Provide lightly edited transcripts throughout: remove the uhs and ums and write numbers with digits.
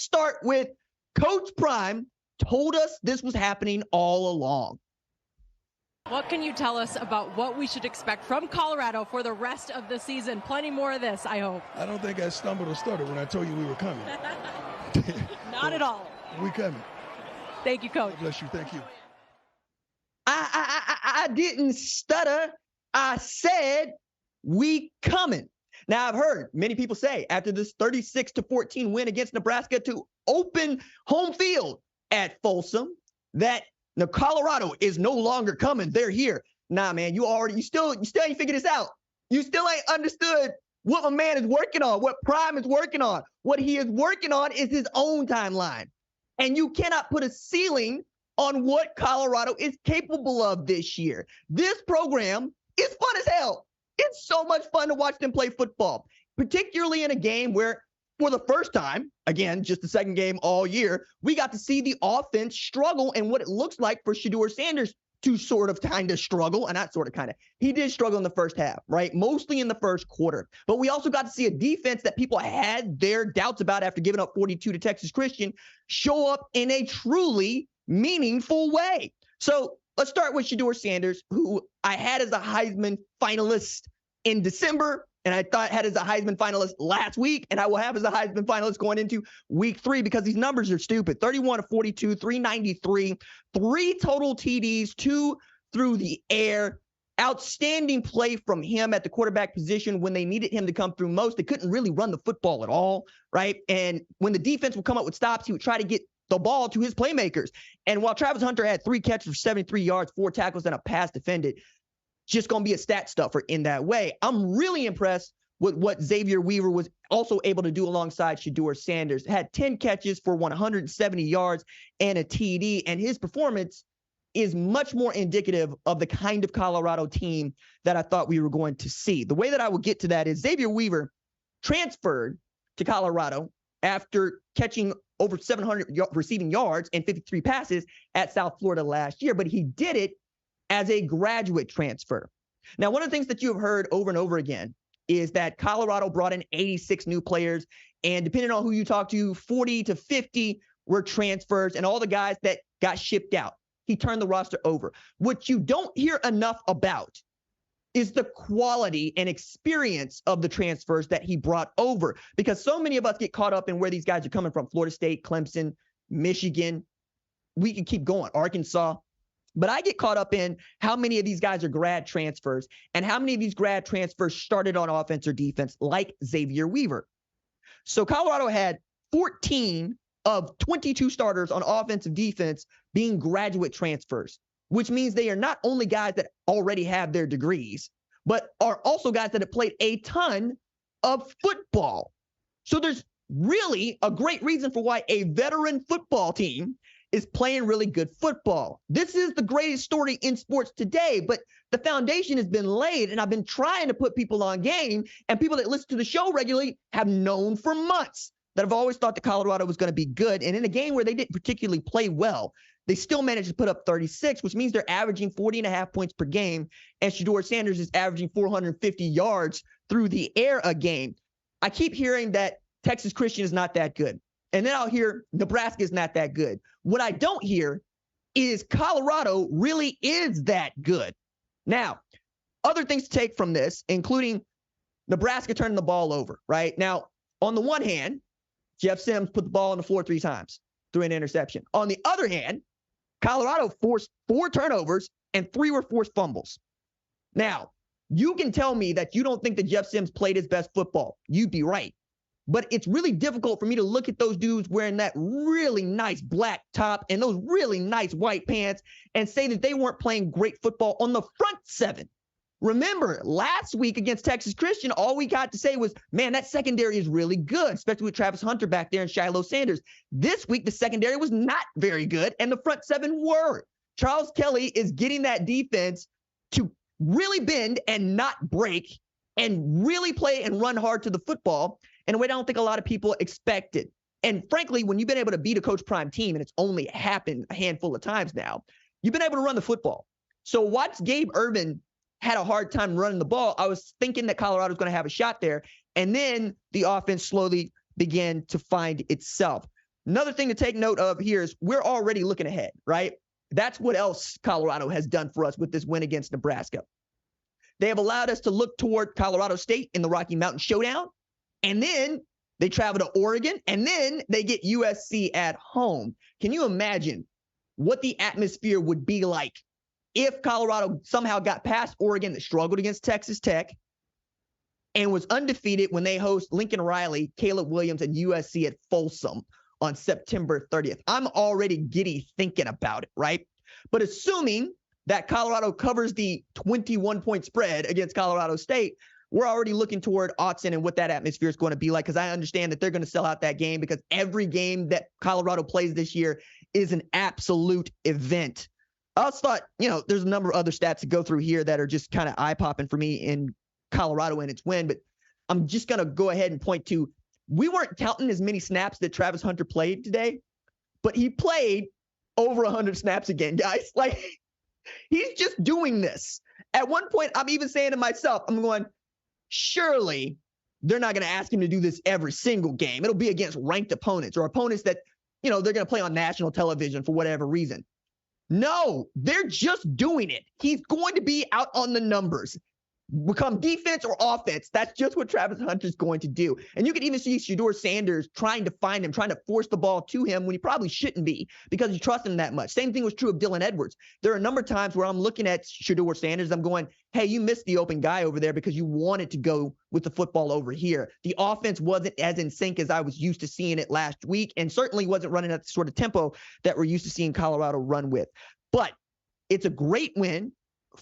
start with Coach Prime told us this was happening all along. What can you tell us about what we should expect from Colorado for the rest of the season? Plenty more of this, I hope. I don't think I stumbled or stuttered when I told you we were coming. Not at all. We coming. Thank you, Coach. God bless you. Thank you. I didn't stutter. I said we coming. Now, I've heard many people say after this 36-14 win against Nebraska to open home field at Folsom that Colorado is no longer coming. They're here. Nah, man, you still ain't figured this out. You still ain't understood what my man is working on, what Prime is working on. What he is working on is his own timeline. And you cannot put a ceiling on what Colorado is capable of this year. This program is fun as hell. It's so much fun to watch them play football, particularly in a game where, for the first time, again, just the second game all year, we got to see the offense struggle and what it looks like for Shedeur Sanders to sort of kind of struggle, and not sort of kind of. He did struggle in the first half, right? Mostly in the first quarter. But we also got to see a defense that people had their doubts about after giving up 42 to Texas Christian show up in a truly meaningful way. So let's start with Shedeur Sanders, who I had as a Heisman finalist in December, and I thought had as a Heisman finalist last week, and I will have as a Heisman finalist going into week 3 because these numbers are stupid. 31 to 42, 393, 3 total TDs, 2 through the air. Outstanding play from him at the quarterback position when they needed him to come through most. They couldn't really run the football at all, right? And when the defense would come up with stops, he would try to get the ball to his playmakers. And while Travis Hunter had 3 catches for 73 yards, 4 tackles, and a pass defended, just going to be a stat stuffer in that way. I'm really impressed with what Xavier Weaver was also able to do alongside Shedeur Sanders. Had 10 catches for 170 yards and a TD, and his performance is much more indicative of the kind of Colorado team that I thought we were going to see. The way that I will get to that is Xavier Weaver transferred to Colorado after catching over 700 receiving yards and 53 passes at South Florida last year, but he did it as a graduate transfer. Now, one of the things that you have heard over and over again is that Colorado brought in 86 new players, and depending on who you talk to, 40 to 50 were transfers, and all the guys that got shipped out, he turned the roster over. What you don't hear enough about is the quality and experience of the transfers that he brought over, because so many of us get caught up in where these guys are coming from: Florida State, Clemson, Michigan. We can keep going, Arkansas. But I get caught up in how many of these guys are grad transfers and how many of these grad transfers started on offense or defense, like Xavier Weaver. So Colorado had 14 of 22 starters on offensive defense being graduate transfers, which means they are not only guys that already have their degrees, but are also guys that have played a ton of football. So there's really a great reason for why a veteran football team is playing really good football. This is the greatest story in sports today, but the foundation has been laid, and I've been trying to put people on game, and people that listen to the show regularly have known for months that I've always thought that Colorado was going to be good. And in a game where they didn't particularly play well, they still managed to put up 36, which means they're averaging 40.5 points per game, and Shedeur Sanders is averaging 450 yards through the air a game. I keep hearing that Texas Christian is not that good. And then I'll hear Nebraska is not that good. What I don't hear is Colorado really is that good. Now, other things to take from this, including Nebraska turning the ball over, right? Now, on the one hand, Jeff Sims put the ball on the floor 3 times through an interception. On the other hand, Colorado forced 4 turnovers and 3 were forced fumbles. Now, you can tell me that you don't think that Jeff Sims played his best football. You'd be right. But it's really difficult for me to look at those dudes wearing that really nice black top and those really nice white pants and say that they weren't playing great football on the front 7. Remember, last week against Texas Christian, all we got to say was, man, that secondary is really good, especially with Travis Hunter back there and Shedeur Sanders. This week, the secondary was not very good, and the front 7 were. Charles Kelly is getting that defense to really bend and not break and really play and run hard to the football in a way I don't think a lot of people expected. And frankly, when you've been able to beat a Coach Prime team, and it's only happened a handful of times now, you've been able to run the football. So once Gabe Ervin had a hard time running the ball, I was thinking that Colorado was going to have a shot there. And then the offense slowly began to find itself. Another thing to take note of here is we're already looking ahead, right? That's what else Colorado has done for us with this win against Nebraska. They have allowed us to look toward Colorado State in the Rocky Mountain Showdown, and then they travel to Oregon, and then they get USC at home. Can you imagine what the atmosphere would be like if Colorado somehow got past Oregon that struggled against Texas Tech and was undefeated when they host Lincoln Riley, Caleb Williams, and USC at Folsom on September 30th? I'm already giddy thinking about it, right? But assuming that Colorado covers the 21-point spread against Colorado State, we're already looking toward Autzen and what that atmosphere is going to be like, because I understand that they're going to sell out that game because every game that Colorado plays this year is an absolute event. I also thought, there's a number of other stats to go through here that are just kind of eye-popping for me in Colorado and its win, but I'm just going to go ahead and point to, we weren't counting as many snaps that Travis Hunter played today, but he played over 100 snaps again, guys. Like, he's just doing this. At one point, I'm even saying to myself, I'm going, surely they're not going to ask him to do this every single game. It'll be against ranked opponents or opponents that, they're going to play on national television for whatever reason. No, they're just doing it. He's going to be out on the numbers. Become defense or offense. That's just what Travis Hunter's going to do. And you can even see Shedeur Sanders trying to find him, trying to force the ball to him when he probably shouldn't be because he trusts him that much. Same thing was true of Dylan Edwards. There are a number of times where I'm looking at Shedeur Sanders, I'm going, hey, you missed the open guy over there because you wanted to go with the football over here. The offense wasn't as in sync as I was used to seeing it last week, and certainly wasn't running at the sort of tempo that we're used to seeing Colorado run with. But it's a great win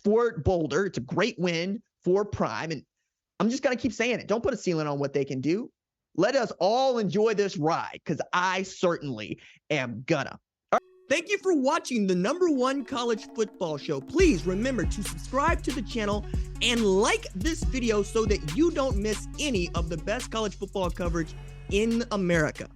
for Boulder. It's a great win for Prime. And I'm just going to keep saying it. Don't put a ceiling on what they can do. Let us all enjoy this ride, because I certainly am gonna. Thank you for watching the #1 college football show. Please remember to subscribe to the channel and like this video so that you don't miss any of the best college football coverage in America.